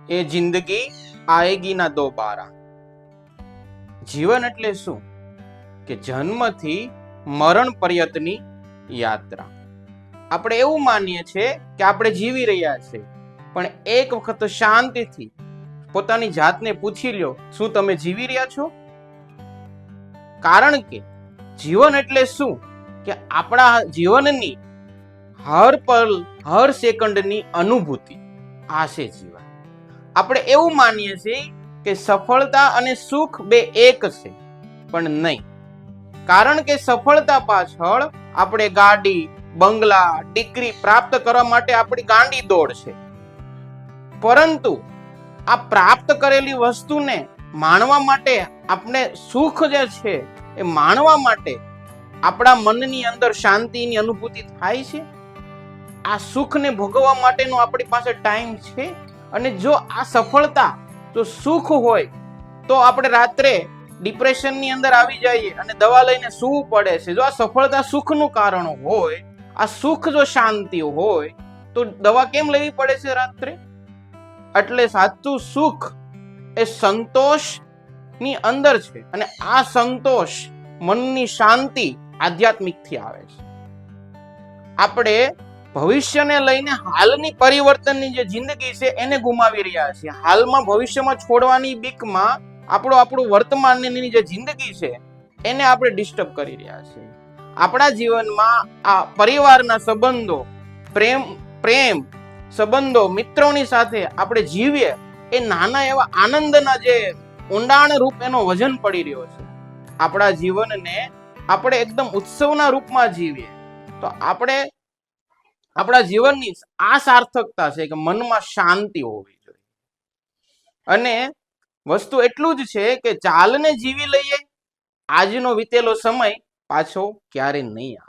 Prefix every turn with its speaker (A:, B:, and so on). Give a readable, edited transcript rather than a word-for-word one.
A: એ જિંદગી આએગી ના દોબારા. જીવન એટલે શું? કે જન્મથી મરણ પર્યંતની યાત્રા. આપણે એવું માનીએ છીએ કે આપણે જીવી રહ્યા છીએ, પણ એક વખત શાંતિથી પોતાની જાતને પૂછી લ્યો, શું તમે જીવી રહ્યા છો? કારણ કે જીવન એટલે શું? કે આપણા જીવનની હર પલ હર સેકન્ડની અનુભૂતિ, આ છે જીવન. આપણે એવું માનીએ છીએ કે સફળતા અને સુખ બે એક છે, પણ નહીં. કારણ કે સફળતા પાછળ આપણે ગાડી, બંગલા, ડિગ્રી પ્રાપ્ત કરવા માટે આપણી ગાંડી દોડ છે, પરંતુ આ પ્રાપ્ત કરેલી વસ્તુને માણવા માટે, આપણે સુખ જે છે એ માણવા માટે આપણા મનની અંદર શાંતિની અનુભૂતિ થાય છે? આ સુખને ભોગવવા માટેનો આપણી પાસે ટાઈમ છે? અને જો આ સફળતા, જો સુખ હોય તો આપણે રાત્રે ડિપ્રેશનની અંદર આવી જઈએ અને દવા લઈને સૂવું પડે છે. જો આ સફળતા સુખનું કારણ હોય, આ સુખ જો શાંતિ હોય, તો દવા કેમ લેવી પડે છે રાત્રે? એટલે સાચું સુખ એ સંતોષ ની અંદર છે, અને આ સંતોષ, મનની શાંતિ આધ્યાત્મિકથી આવે છે. આપણે ભવિષ્યને લઈને હાલની પરિવર્તનની જે જિંદગી છે એને ગુમાવી રહ્યા છીએ. હાલમાં ભવિષ્યમાં છોડવાની બીકમાં આપણું વર્તમાનની જે જિંદગી છે એને આપણે ડિસ્ટર્બ કરી રહ્યા છીએ. આપણા જીવનમાં આ પરિવારના સંબંધો, પ્રેમ સંબંધો, મિત્રોની સાથે આપણે જીવીએ, એ નાના એવા આનંદના જે ઊંડાણ રૂપ એનો વજન પડી રહ્યો છે. આપણા જીવનને આપણે એકદમ ઉત્સવના રૂપમાં જીવીએ તો આપણે આપણા જીવનની આ સાર્થકતા છે કે મનમાં શાંતિ હોવી જોઈએ. અને વસ્તુ એટલું જ છે કે ચાલને જીવી લઈએ, આજનો વીતેલો સમય પાછો ક્યારે નહીં આવે.